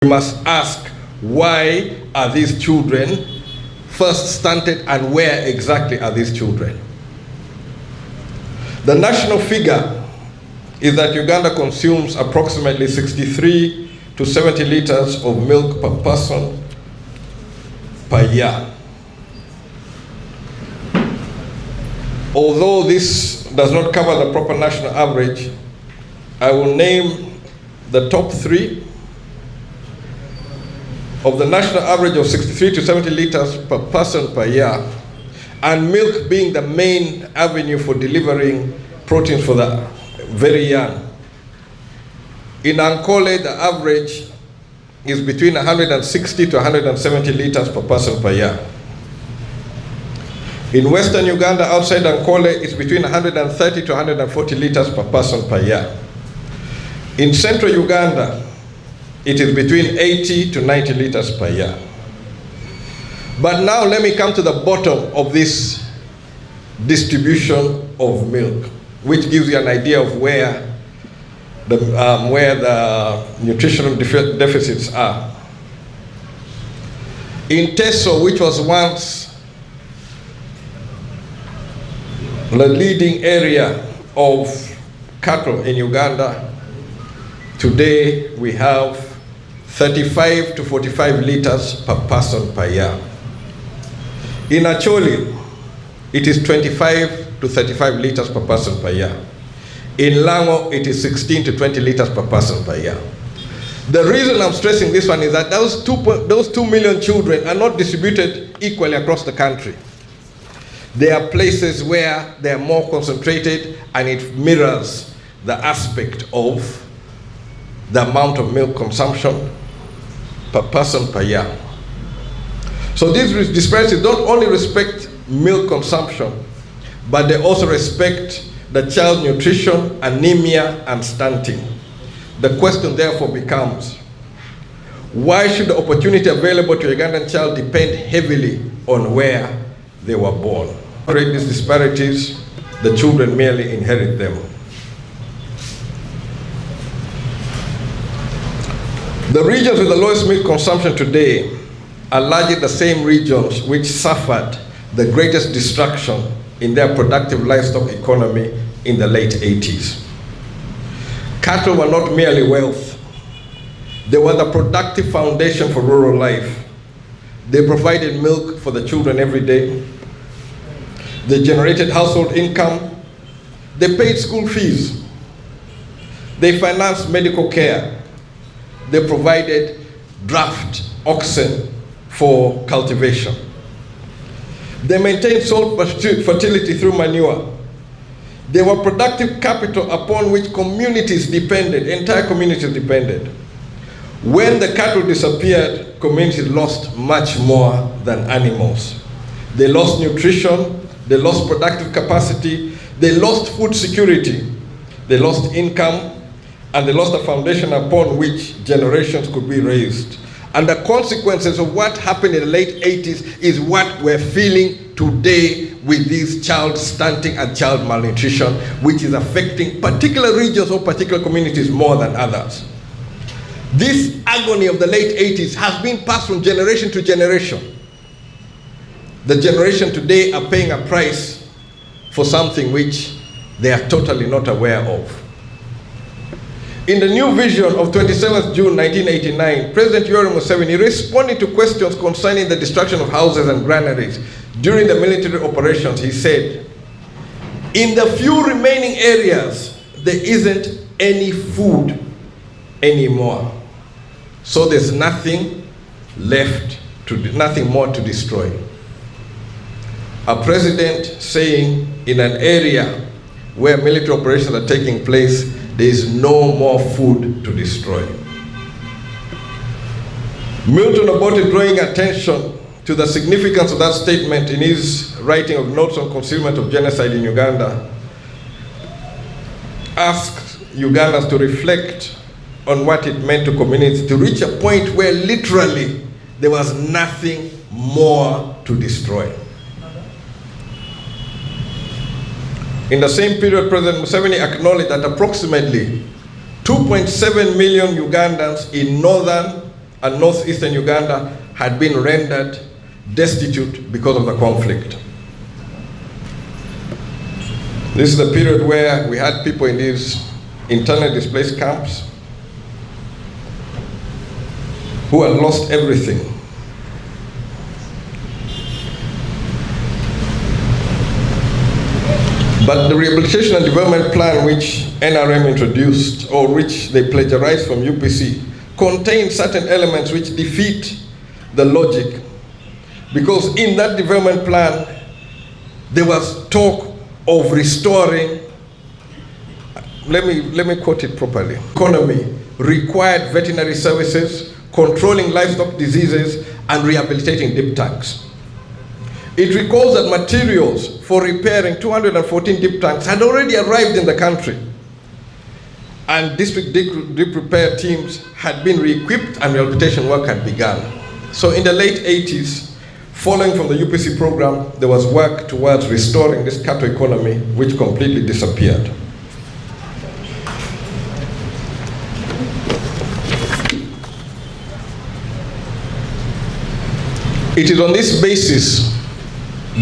We must ask, why are these children first stunted, and where exactly are these children? The national figure is that Uganda consumes approximately 63 to 70 liters of milk per person per year. Although this does not cover the proper national average, I will name the top three. Of the national average of 63 to 70 liters per person per year, and milk being the main avenue for delivering protein for the very young. In Ankole, the average is between 160 to 170 liters per person per year. In Western Uganda, outside Ankole, it's between 130 to 140 liters per person per year. In Central Uganda, it is between 80 to 90 liters per year. But now let me come to the bottom of this distribution of milk, which gives you an idea of where the nutritional deficits are. In Teso, which was once the leading area of cattle in Uganda, today we have 35 to 45 liters per person per year. In Acholi, it is 25 to 35 liters per person per year. In Lango, it is 16 to 20 liters per person per year. The reason I'm stressing this one is that those 2 million children are not distributed equally across the country. There are places where they are more concentrated, and it mirrors the aspect of the amount of milk consumption per person per year. So these disparities don't only respect milk consumption, but they also respect the child nutrition, anemia, and stunting. The question therefore becomes, why should the opportunity available to a Ugandan child depend heavily on where they were born? To create these disparities, the children merely inherit them. The regions with the lowest milk consumption today are largely the same regions which suffered the greatest destruction in their productive livestock economy in the late 80s. Cattle were not merely wealth. They were the productive foundation for rural life. They provided milk for the children every day. They generated household income. They paid school fees. They financed medical care. They provided draft oxen for cultivation. They maintained soil fertility through manure. They were productive capital upon which communities depended, entire communities depended. When the cattle disappeared, communities lost much more than animals. They lost nutrition, they lost productive capacity, they lost food security, they lost income, and they lost the foundation upon which generations could be raised. And the consequences of what happened in the late 80s is what we're feeling today with this child stunting and child malnutrition, which is affecting particular regions or particular communities more than others. This agony of the late 80s has been passed from generation to generation. The generation today are paying a price for something which they are totally not aware of. In the new vision of 27th June 1989, President Yoweri Museveni responded to questions concerning the destruction of houses and granaries during the military operations. He said, "In the few remaining areas, there isn't any food anymore. So there's nothing left, nothing more to destroy." A president saying in an area where military operations are taking place, there is no more food to destroy. Milton Obote, drawing attention to the significance of that statement in his writing of Notes on Concealment of Genocide in Uganda, asked Ugandans to reflect on what it meant to communities to reach a point where literally there was nothing more to destroy. In the same period, President Museveni acknowledged that approximately 2.7 million Ugandans in northern and northeastern Uganda had been rendered destitute because of the conflict. This is the period where we had people in these internally displaced camps who had lost everything. But the Rehabilitation and Development Plan which NRM introduced, or which they plagiarized from UPC, contained certain elements which defeat the logic. Because in that development plan, there was talk of restoring, let me quote it properly, economy, required veterinary services, controlling livestock diseases, and rehabilitating dip tanks. It recalls that materials for repairing 214 dip tanks had already arrived in the country, and district dip repair teams had been re-equipped and rehabilitation work had begun. So in the late 80s, following from the UPC program, there was work towards restoring this cattle economy, which completely disappeared. It is on this basis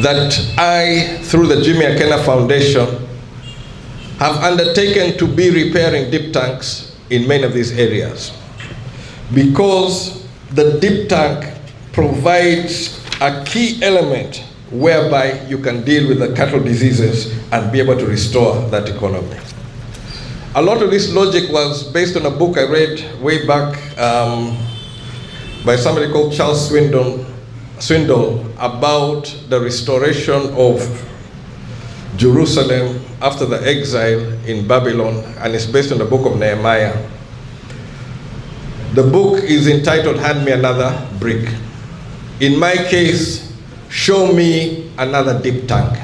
that I, through the Jimmy Akena Foundation, have undertaken to be repairing dip tanks in many of these areas. Because the dip tank provides a key element whereby you can deal with the cattle diseases and be able to restore that economy. A lot of this logic was based on a book I read way back by somebody called Charles Swindoll about the restoration of Jerusalem after the exile in Babylon, and it's based on the book of Nehemiah. The book is entitled Hand Me Another Brick. In my case, show me another dip tank.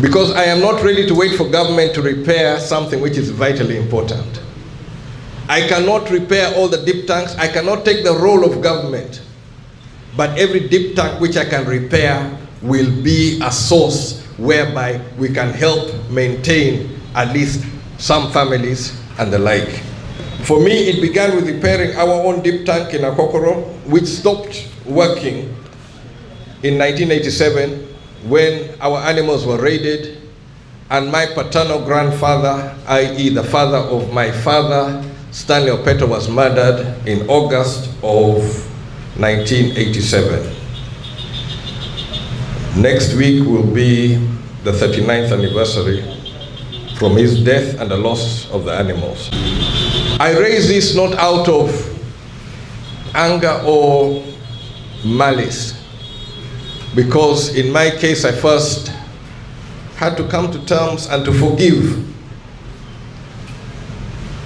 Because I am not ready to wait for government to repair something which is vitally important. I cannot repair all the dip tanks. I cannot take the role of government. But every dip tank which I can repair will be a source whereby we can help maintain at least some families and the like. For me, it began with repairing our own dip tank in Akokoro, which stopped working in 1987 when our animals were raided, and my paternal grandfather, i.e. the father of my father, Stanley Opeto, was murdered in August of 1987. Next week will be the 39th anniversary from his death and the loss of the animals. I raise this not out of anger or malice, because in my case I first had to come to terms and to forgive.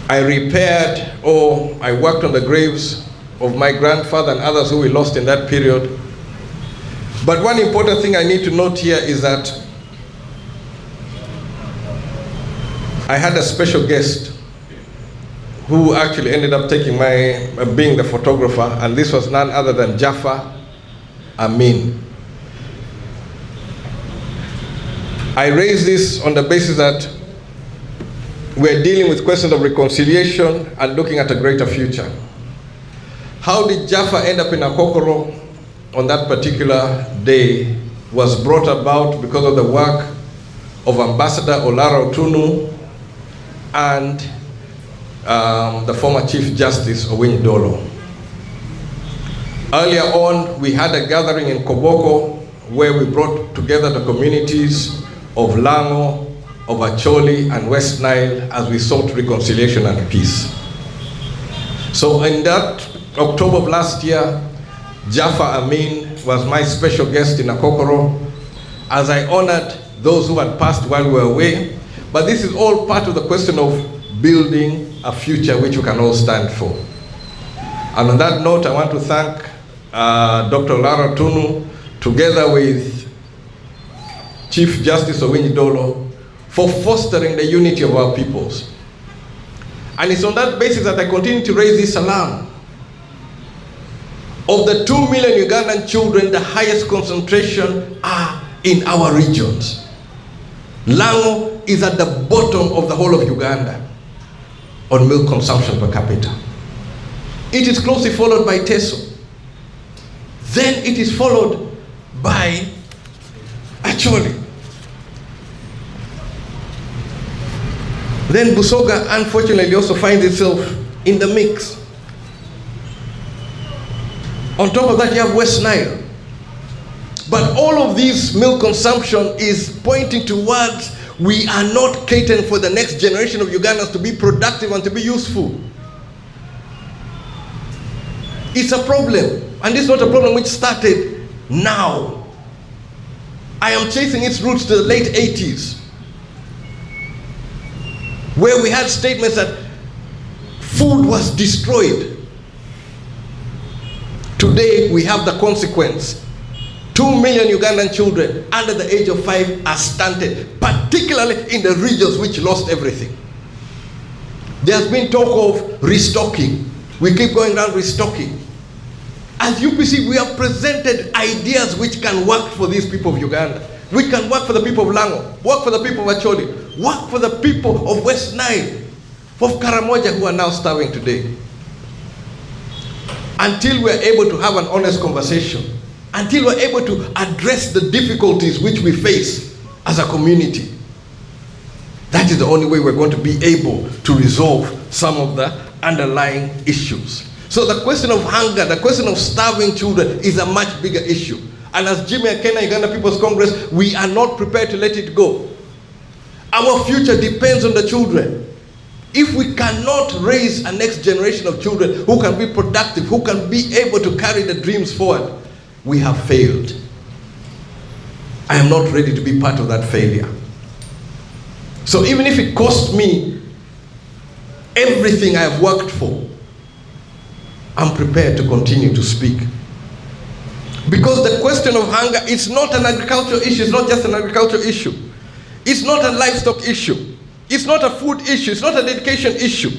I repaired, or I worked on the graves of my grandfather and others who we lost in that period. But one important thing I need to note here is that I had a special guest who actually ended up taking being the photographer, and this was none other than Jaffa Amin. I raise this on the basis that we're dealing with questions of reconciliation and looking at a greater future. How did Jaffa end up in Akokoro on that particular day was brought about because of the work of Ambassador Olara Otunu and the former Chief Justice Owiny Dolo. Earlier on, we had a gathering in Koboko where we brought together the communities of Lango, of Acholi, and West Nile as we sought reconciliation and peace. So in that October of last year, Jaffa Amin was my special guest in Akokoro as I honored those who had passed while we were away. But this is all part of the question of building a future which we can all stand for. And on that note, I want to thank Dr. Olara Otunu, together with Chief Justice Owiny Dolo, for fostering the unity of our peoples. And it's on that basis that I continue to raise this alarm. Of the 2 million Ugandan children, the highest concentration are in our regions. Lango is at the bottom of the whole of Uganda on milk consumption per capita. It is closely followed by Teso. Then it is followed by Acholi. Then Busoga, unfortunately, also finds itself in the mix. On top of that, you have West Nile. But all of this milk consumption is pointing towards we are not catering for the next generation of Ugandans to be productive and to be useful. It's a problem, and it's not a problem which started now. I am tracing its roots to the late 80s, where we had statements that food was destroyed. Today, we have the consequence. 2 million Ugandan children under the age of 5 are stunted, particularly in the regions which lost everything. There's been talk of restocking. We keep going around restocking. As UPC, we have presented ideas which can work for these people of Uganda, which can work for the people of Lango, work for the people of Acholi, work for the people of West Nile, of Karamoja, who are now starving today. Until we're able to have an honest conversation, until we're able to address the difficulties which we face as a community, that is the only way we're going to be able to resolve some of the underlying issues. So the question of hunger, the question of starving children is a much bigger issue. And as Jimmy Akena, Uganda People's Congress, we are not prepared to let it go. Our future depends on the children. If we cannot raise a next generation of children who can be productive, who can be able to carry the dreams forward, we have failed. I am not ready to be part of that failure. So even if it costs me everything I have worked for, I'm prepared to continue to speak. Because the question of hunger is not an agricultural issue, it's not just an agricultural issue. It's not a livestock issue. It's not a food issue, it's not an education issue.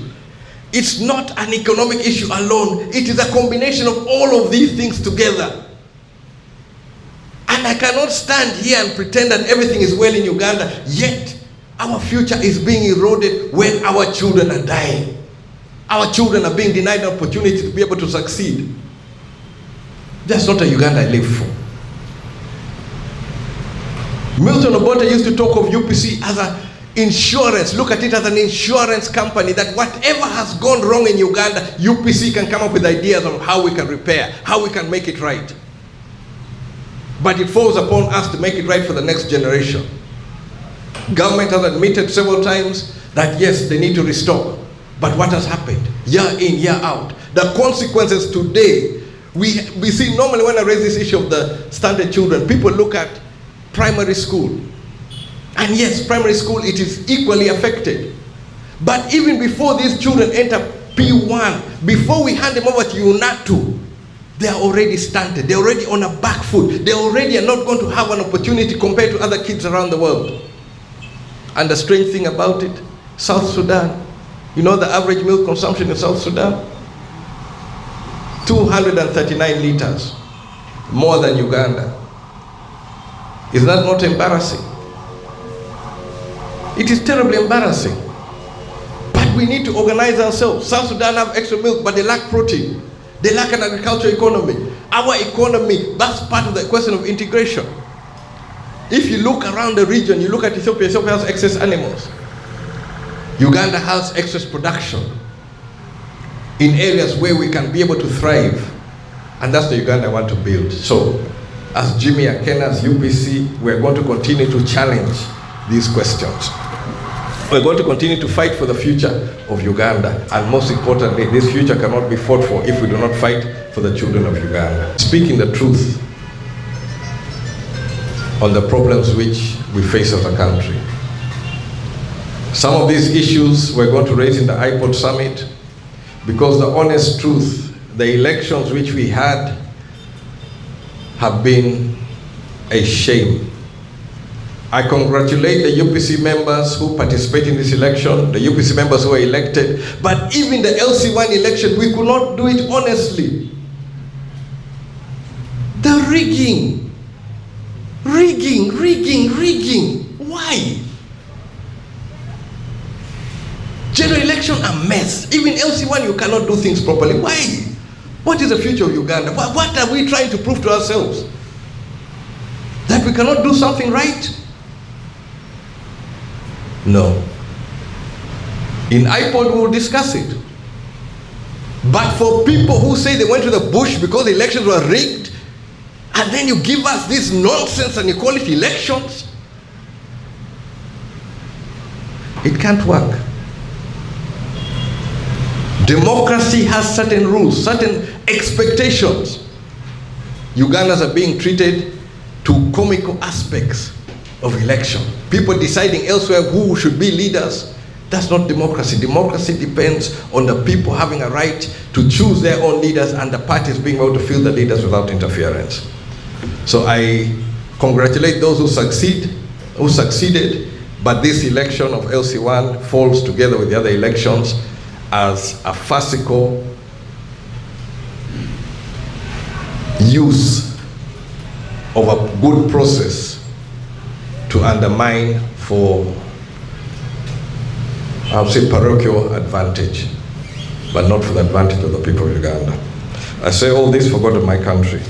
It's not an economic issue alone. It is a combination of all of these things together. And I cannot stand here and pretend that everything is well in Uganda, yet our future is being eroded when our children are dying. Our children are being denied an opportunity to be able to succeed. That's not a Uganda I live for. Milton Obote used to talk of UPC as an insurance. Look at it as an insurance company, that whatever has gone wrong in Uganda, UPC can come up with ideas on how we can repair, how we can make it right. But it falls upon us to make it right for the next generation. Government has admitted several times that yes, they need to restock. But what has happened? Year in, year out. The consequences today, we see normally when I raise this issue of the stunted children, people look at primary school. And yes, primary school, it is equally affected. But even before these children enter P1, before we hand them over to UNATU, they are already stunted. They're already on a back foot. They already are not going to have an opportunity compared to other kids around the world. And the strange thing about it, South Sudan, you know the average milk consumption in South Sudan? 239 liters, more than Uganda. Is that not embarrassing? It is terribly embarrassing. But we need to organize ourselves. South Sudan have extra milk, but they lack protein. They lack an agricultural economy. Our economy, that's part of the question of integration. If you look around the region, you look at Ethiopia, Ethiopia has excess animals. Uganda has excess production in areas where we can be able to thrive. And that's the Uganda I want to build. So, as Jimmy Akena, as UPC, we're going to continue to challenge these questions. We're going to continue to fight for the future of Uganda. And most importantly, this future cannot be fought for if we do not fight for the children of Uganda. Speaking the truth on the problems which we face as a country. Some of these issues we're going to raise in the IPOD summit, because the honest truth, the elections which we had have been a shame. I congratulate the UPC members who participate in this election, the UPC members who are elected, but even the LC1 election, we could not do it honestly. The rigging. Why? General election Election a mess. Even LC1, you cannot do things properly. Why? What is the future of Uganda? What are we trying to prove to ourselves? That we cannot do something right? No. In iPod, we will discuss it. But for people who say they went to the bush because the elections were rigged, and then you give us these nonsense and equality elections, it can't work. Democracy has certain rules, certain expectations. Ugandans are being treated to comical aspects of election. People deciding elsewhere who should be leaders. That's not democracy. Democracy depends on the people having a right to choose their own leaders and the parties being able to fill the leaders without interference. So I congratulate those who succeeded, but this election of LC1 falls together with the other elections as a farcical use of a good process to undermine for, I would say, parochial advantage, but not for the advantage of the people of Uganda. I say all this for God of my country.